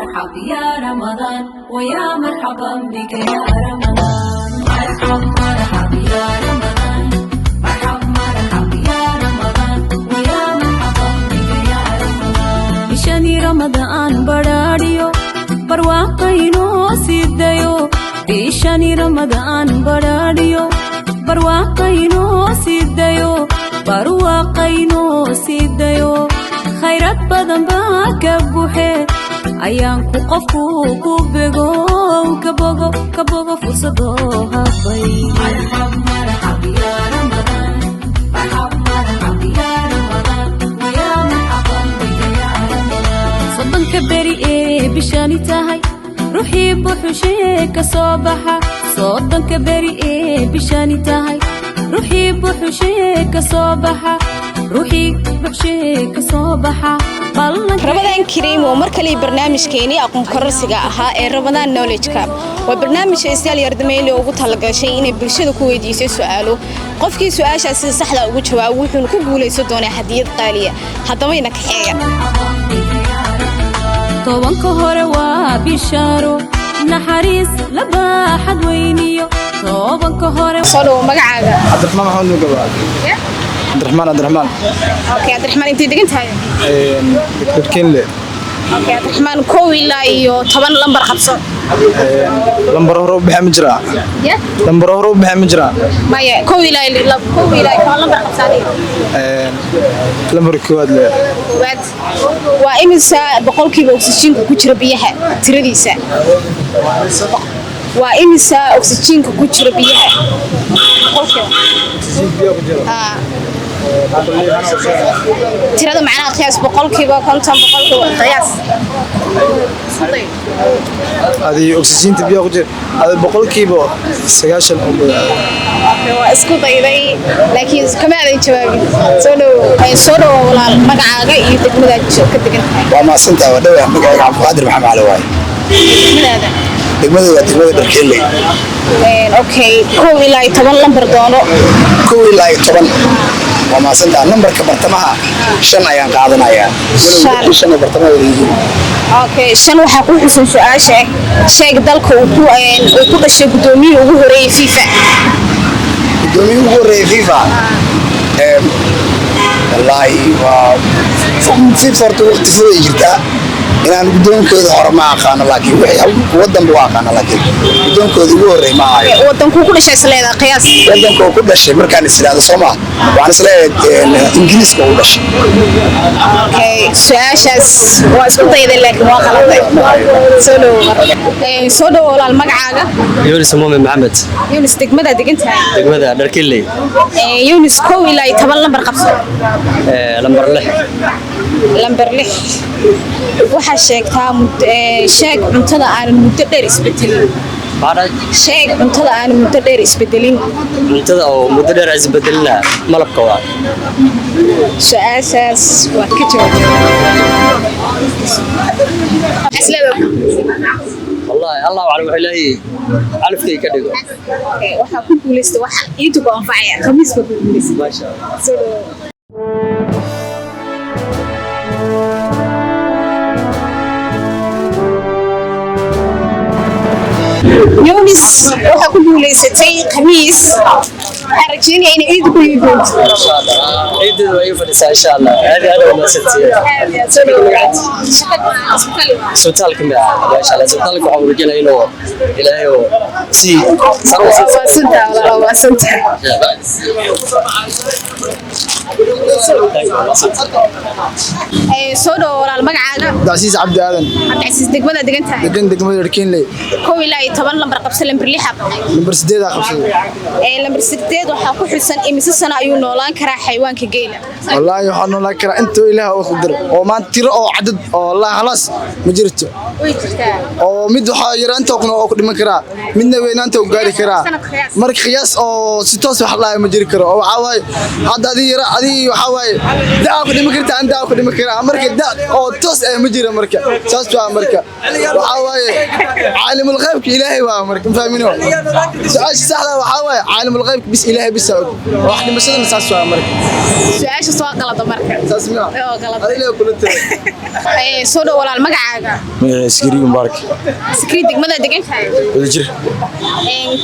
مرحب يا رمضان ويا مرحبا بك يا رمضان مرحب مرحب يا رمضان مرحب مرحب يا رمضان ويا مرحبا بك يا رمضان بشاني رمضان براريو برواقينو سيديو بشاني رمضان براريو برواقينو سيديو برواقينو سيديو خيرات بدن باكبوحي عيانكو قفكو كوبيغو كبوغو فرصدو هابي مرحب مرحب يا رمضان مرحب مرحب يا رمضان ويا مرحبا بك يا رمضان صدن كبري ايه بشاني تاهي روحي بوحوشي كصوبحة صدن كبري ايه بشاني تاهي روحي بوحوشي كصوبحة روحي بوحوشي كصوبحة رمضان كريم ومركلي برنامج كيني أقوم كرسيجا ها رمضان نولج كاب وبرنامج إسرائيل يردمي لي وقت هلقا شيء إن برشلو كويدي سؤاله قف كي سؤال شخص صح وجه جواب وحنا كقولي صدقني حديث قالية حتى وينك حاجة طوان كهروا بشارو نحريس لبا حد وينيو طوان كهروا صاروا مقعدة عبد الرحمن محمد نقبل عبد الرحمن اوكي عبد الرحمن انت دقنت هاي بركينلي اوكي عبد الرحمن كوي لا iyo 10 lambar qabso lambar hore bixi ma jira lambar hore bixi ma jira maya koowi ila 10 lambar qabsaday lambar kowaad le waa imisa boqolkiiba oksijiinka ku jira biyaha tiradiisa waa imisa oksijiinka ku jira biyaha boqolkiiba tirada macnaha qiyaas boqolkiiba 50 qiyaas adi oksijiinta biyaha ku jira adi boqolkiiba 90 oo waa isku dayday laakiin kama aadan jawaabin soo dhaw walaal magacaaga iyo degmada ka degan tahay waa ma santaa waa dhaw magacaaga Cabdi Maxamed Cali waay degmada Darkeeley okay koow ilaa 10 lambar doono koow ilaa 10 وما سنت النمبر كبرتمها شن أيام قاعدنا يا شن برتمها أوكي شن وحقول حسن سؤال شيء دلك وكل شيء بدومي وهوري فيفا بدومي وهوري فيفا والله في فرط وقت فوق جدا إن أنا بدون كذا حرام خان لكن ودم بواقعنا لكن بدون كذا يوري ما هاي ودم كل شيء سلاذا قياس ودم كل شيء مركان سلاذا صما وأنا سلاذ إنجليز كل شيء أوكي سؤالش واسكت إذا لك ما خلصت سولو ولا المقعدة يونس مؤمن محمد يونس دقمة دقنتها دقمة دركيلي يونس كوي لا يتبل لمبر قبصة لمبر لح waxaa sheegtaa sheeg cuntada aan muddo dheer isbedelin sheeg cuntada aan muddo dheer isbedelin cuntada oo muddo dheer isbedelina malabka waa su'aashaas waa ka jawaabay والله الله أعلم عليه عرف كي كده waxa ku guuleystay waxa iidu ku anfacaya khamiis ku guuleystay ما شاء الله يونس waxa ku guuleysatay khamiis arjini in iid ku yimaado ما شاء الله عيد ويفرس إن شاء الله هذه ما ستي سوتالك ما شاء الله سوتالك وحول رجلا إلى هو سي واسنتا ولا واسنتا soo dhaw walaal magacaaga Abdicasiis Cabdi Aadan Abdicasiis degmada degantahay degmada Darkeeley koow ilaa 10 lambar qabsan lambar 6 lambar 8 qabsaday lambar 8 waxa ku xusan imisa sano ayuu noolaan karaa xayawaanka geela wallahi waxa noolaan karaa inta ilaahay uu qadaro oo maan tiro oo cadad oo wallahi خلاص ma jirto way jirtaa oo mid waxa yaraanta oo ku dhiman karaa midna weynaanta oo gaari karaa marka qiyaas oo si toos wax la ma jiri karo oo waxa way hadda adii markii waxa waaye daa ku dhimi kartaa aan daa ku dhimi karaa markii daa oo toos ay ma jira marka saas waa marka waxa waaye caalimul ghaybka ilaahay waa marka fahmino su'aasha saxda waxa waaye caalimul ghaybka bis ilaahay bis wax dhimashada saas waa marka su-aasha soo qalada marka saas ma oo qalada adiga kula tahay soo dhow walaal magacaaga iskiri mubarak iskiri degmada degan tahay wadajir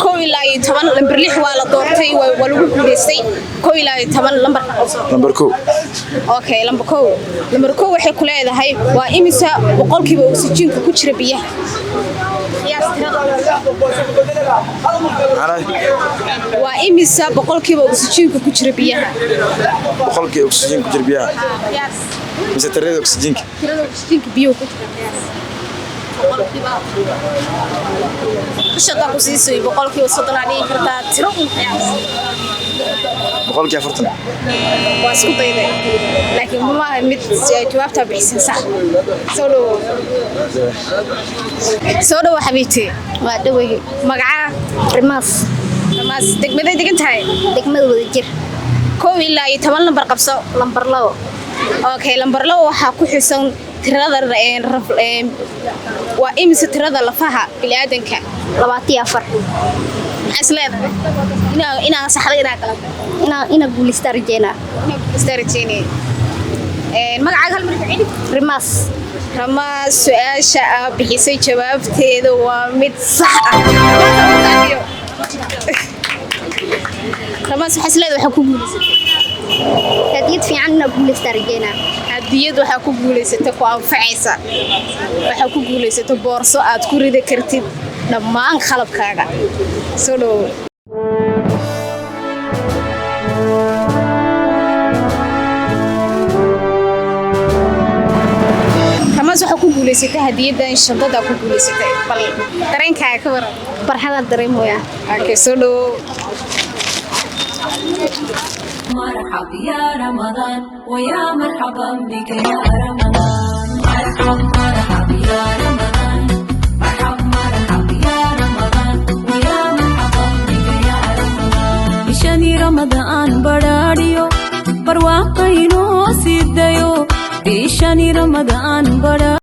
kow ilaa iyo 10 lambar 6 waa la doortay waa lagu guuleystay kow ilaa iyo 10 lambar 1 okay lambar 1 waxay ku leedahay waa imisa boqolkiiba oksijiinka ku jira biyaha waa imisa boqolkiiba oksijiinka ku jira biyaha boqolkiiba oksijiin ku jira biyaha mise tirada oksijiinka biyo ku jira boqolkiiba shaqo ku siisay boqolkiiba 30 aan dhigi kartaa tiro boqolkiiba 40 waa isku dayday laakiin ma aha mid jawaabta bixin sax soo dhow xabiibti waa dhawey magaca rimaas degmada degan tahay degmada Wadajir kow ilaa iyo 10 lambar qabso lambar 2 okay lambar 2 waxa ku xisan tirada waa imisa tirada lafaha bini'aadanka 24 asleedahay ina saxday ina guulistar jeena magacaaga hal mar cidi rimaas su'aasha aad bixisay jawaabteeda waa mid sax ah Ramas waxa isleedahay waxa ku guuleysatay hadiyad fiican ina guulistar jeena hadiyad waxa ku guuleysatay ku anfacaysa waxa ku guuleysatay boorso aad ku ridi kartid dhammaan qalabkaaga soo dhow Ramas waxa ku guuleysatay hadiyadan shadada ku guuleysatay bal dareenkaaga ka waran farxada dareemoya soo dhow مرحبا يا رمضان ويا مرحبا بك يا رمضان مرحبا يا رمضان مرحبا يا رمضان ويا مرحبا بك يا رمضان بشاني رمضان براريو برواقينو سيديو بشاني رمضان براريو